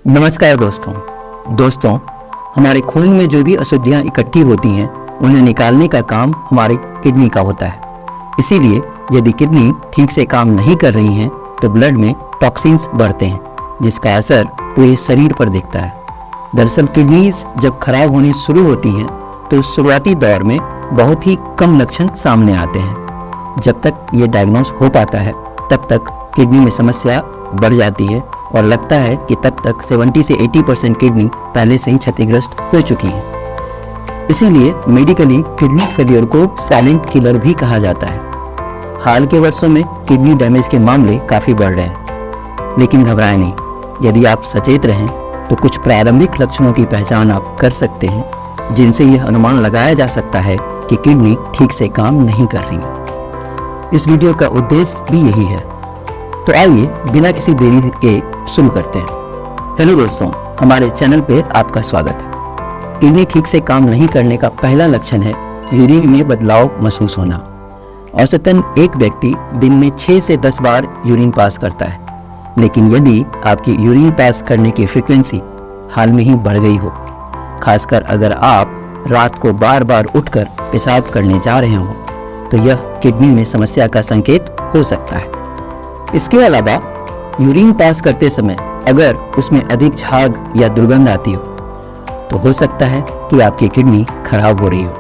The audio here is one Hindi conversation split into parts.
नमस्कार दोस्तों, हमारे खून में जो भी अशुद्धियाँ इकट्ठी होती हैं उन्हें निकालने का काम हमारी किडनी का होता है। इसीलिए यदि किडनी ठीक से काम नहीं कर रही हैं तो ब्लड में टॉक्सिन्स बढ़ते हैं, जिसका असर पूरे शरीर पर दिखता है। दरअसल किडनीज जब खराब होनी शुरू होती हैं तो शुरुआती दौर में बहुत ही कम लक्षण सामने आते हैं। जब तक ये डायग्नोस हो पाता है तब तक किडनी में समस्या बढ़ जाती है और लगता है कि तब तक 70 से 80% किडनी पहले से ही क्षतिग्रस्त हो चुकी है। इसीलिए मेडिकली किडनी फेलियर को साइलेंट किलर भी कहा जाता है। हाल के वर्षों में किडनी डैमेज के मामले काफ़ी बढ़ रहे हैं, लेकिन घबराएं नहीं। यदि आप सचेत रहें तो कुछ प्रारंभिक लक्षणों की पहचान आप कर सकते हैं, जिनसे यह अनुमान लगाया जा सकता है कि किडनी ठीक से काम नहीं कर रही है। इस वीडियो का उद्देश्य भी यही है, तो आइए बिना किसी देरी के शुरू करते हैं। हेलो दोस्तों, हमारे चैनल पे आपका स्वागत है। किडनी ठीक से काम नहीं करने का पहला लक्षण है यूरिन में बदलाव महसूस होना। औसतन एक व्यक्ति दिन में 6 से 10 बार यूरिन पास करता है, लेकिन यदि आपकी यूरिन पास करने की फ्रीक्वेंसी हाल में ही बढ़ गई हो, खासकर अगर आप रात को बार बार उठकर पेशाब करने जा रहे हो, तो यह किडनी में समस्या का संकेत हो सकता है। इसके अलावा यूरिन पास करते समय अगर उसमें अधिक झाग या दुर्गंध आती हो तो हो सकता है कि आपकी किडनी खराब हो रही हो,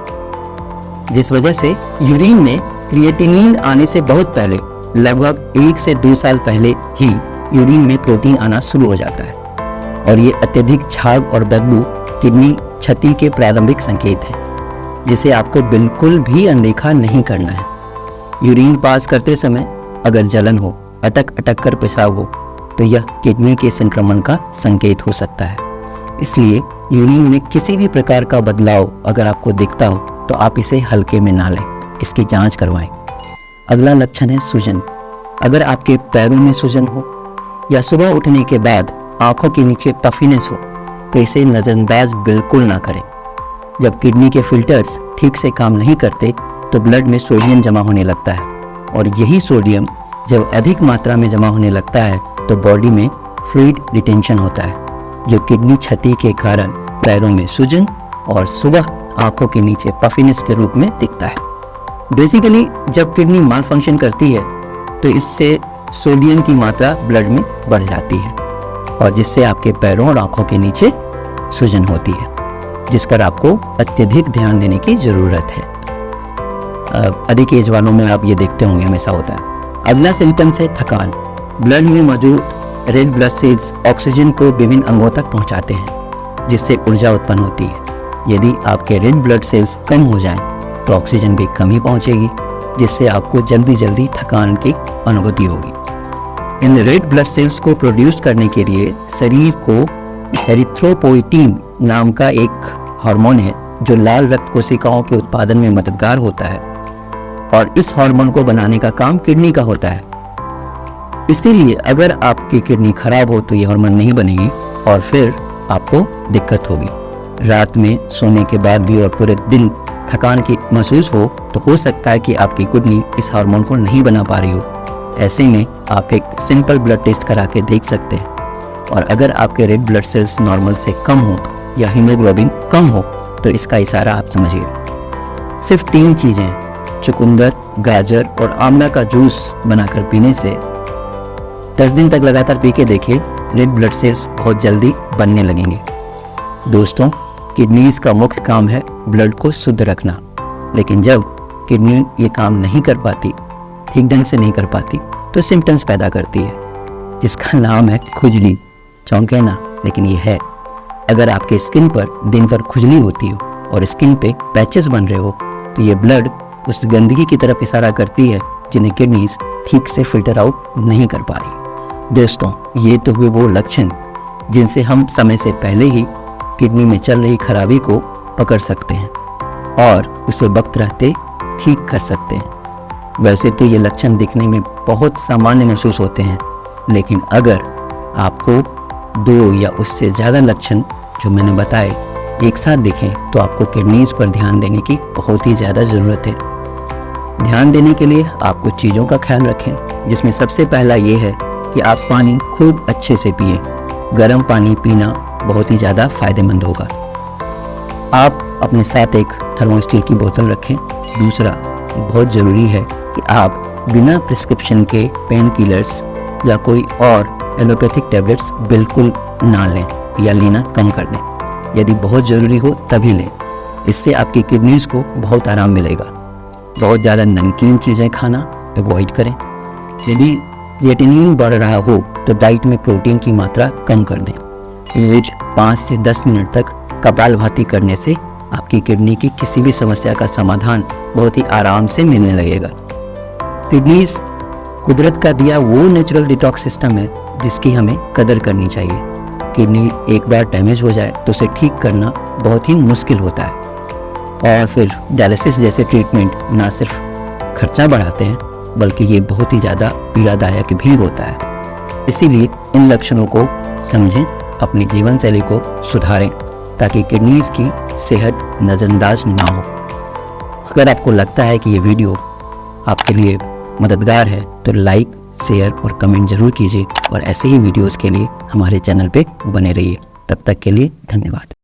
जिस वजह से यूरिन में क्रिएटिनिन आने से बहुत पहले, लगभग 1 से 2 साल पहले ही यूरिन में प्रोटीन आना शुरू हो जाता है और ये अत्यधिक झाग और बदबू किडनी क्षति के प्रारंभिक संकेत हैं, जिसे आपको बिल्कुल भी अनदेखा नहीं करना है। यूरिन पास करते समय अगर जलन हो, अटक अटक कर पेशाब हो, तो यह किडनी के संक्रमण का संकेत हो सकता है। इसलिए यूरिन में किसी भी प्रकार का बदलाव अगर आपको दिखता हो तो आप इसे हल्के में ना लें, इसकी जांच करवाएं। अगला लक्षण है सूजन। अगर आपके पैरों में सूजन हो या सुबह उठने के बाद आंखों के नीचे पफीनेस हो तो इसे नज़रअंदाज बिल्कुल ना करें। जब किडनी के फिल्टर्स ठीक से काम नहीं करते तो ब्लड में सोडियम जमा होने लगता है, और यही सोडियम जब अधिक मात्रा में जमा होने लगता है तो बॉडी में फ्लूइड रिटेंशन होता है, जो किडनी क्षति के कारण पैरों में सूजन और सुबह आंखों के नीचे पफीनेस के रूप में दिखता है। बेसिकली जब किडनी माल फंक्शन करती है तो इससे सोडियम की मात्रा ब्लड में बढ़ जाती है और जिससे आपके पैरों और आंखों के नीचे सूजन होती है, जिस पर आपको अत्यधिक ध्यान देने की ज़रूरत है। अधिक एज वालों में आप ये देखते होंगे, हमेशा होता है। अगला सिम्टम्स है थकान। ब्लड में मौजूद रेड ब्लड सेल्स ऑक्सीजन को विभिन्न अंगों तक पहुंचाते हैं, जिससे ऊर्जा उत्पन्न होती है। यदि आपके रेड ब्लड सेल्स कम हो जाएं, तो ऑक्सीजन भी कम ही पहुंचेगी, जिससे आपको जल्दी थकान की अनुभूति होगी। इन रेड ब्लड सेल्स को प्रोड्यूस करने के लिए शरीर को एरिथ्रोपोइटीन नाम का एक हार्मोन है, जो लाल रक्त कोशिकाओं के उत्पादन में मददगार होता है, और इस हार्मोन को बनाने का काम किडनी का होता है। इसीलिए अगर आपकी किडनी खराब हो तो ये हार्मोन नहीं बनेगी और फिर आपको दिक्कत होगी। रात में सोने के बाद भी और पूरे दिन थकान की महसूस हो तो हो सकता है कि आपकी किडनी इस हार्मोन को नहीं बना पा रही हो। ऐसे में आप एक सिंपल ब्लड टेस्ट करा के देख सकते हैं, और अगर आपके रेड ब्लड सेल्स नॉर्मल से कम हो या हीमोग्लोबिन कम हो तो इसका इशारा आप समझिए। सिर्फ 3 चीज़ें, चुकंदर, गाजर और आंवला का जूस बनाकर पीने से 10 दिन तक लगातार पी के देखिए, रेड ब्लड सेल्स बहुत जल्दी बनने लगेंगे। दोस्तों, किडनीज का मुख्य काम है ब्लड को शुद्ध रखना, लेकिन जब किडनी ये काम नहीं कर पाती, ठीक ढंग से नहीं कर पाती, तो सिम्टम्स पैदा करती है, जिसका नाम है खुजली। चौंके ना, लेकिन ये है। अगर आपके स्किन पर दिन भर खुजली होती हो और स्किन पे पैचेस बन रहे हो तो ये ब्लड उस गंदगी की तरफ इशारा करती है जिन्हें किडनीज ठीक से फिल्टर आउट नहीं कर पा रही। दोस्तों, ये तो हुए वो लक्षण जिनसे हम समय से पहले ही किडनी में चल रही खराबी को पकड़ सकते हैं और उसे वक्त रहते ठीक कर सकते हैं। वैसे तो ये लक्षण दिखने में बहुत सामान्य महसूस होते हैं, लेकिन अगर आपको 2 या उससे ज़्यादा लक्षण जो मैंने बताए एक साथ दिखें तो आपको किडनीज पर ध्यान देने की बहुत ही ज़्यादा ज़रूरत है। ध्यान देने के लिए आप कुछ चीज़ों का ख्याल रखें, जिसमें सबसे पहला ये है कि आप पानी खूब अच्छे से पिएं। गर्म पानी पीना बहुत ही ज़्यादा फायदेमंद होगा। आप अपने साथ एक थर्मोस्टिल की बोतल रखें। दूसरा, बहुत ज़रूरी है कि आप बिना प्रिस्क्रिप्शन के पेन किलर्स या कोई और एलोपैथिक टैबलेट्स बिल्कुल ना लें या लेना कम कर दें। यदि बहुत ज़रूरी हो तभी लें, इससे आपकी किडनीज़ को बहुत आराम मिलेगा। बहुत ज़्यादा नमकीन चीज़ें खाना अवॉइड करें। यदि क्रिएटिनिन बढ़ रहा हो तो डाइट में प्रोटीन की मात्रा कम कर दें। रोज 5 से 10 मिनट तक कपालभाति करने से आपकी किडनी की किसी भी समस्या का समाधान बहुत ही आराम से मिलने लगेगा। किडनीज कुदरत का दिया वो नेचुरल डिटॉक्स सिस्टम है जिसकी हमें कदर करनी चाहिए। किडनी एक बार डैमेज हो जाए तो उसे ठीक करना बहुत ही मुश्किल होता है, और फिर डायलिसिस जैसे ट्रीटमेंट ना सिर्फ खर्चा बढ़ाते हैं बल्कि ये बहुत ही ज़्यादा पीड़ादायक भी होता है। इसीलिए इन लक्षणों को समझें, अपनी जीवन शैली को सुधारें ताकि किडनीज की सेहत नज़रअंदाज ना हो। अगर आपको लगता है कि ये वीडियो आपके लिए मददगार है तो लाइक, शेयर और कमेंट जरूर कीजिए, और ऐसे ही वीडियोस के लिए हमारे चैनल पे बने रहिए। तब तक के लिए धन्यवाद।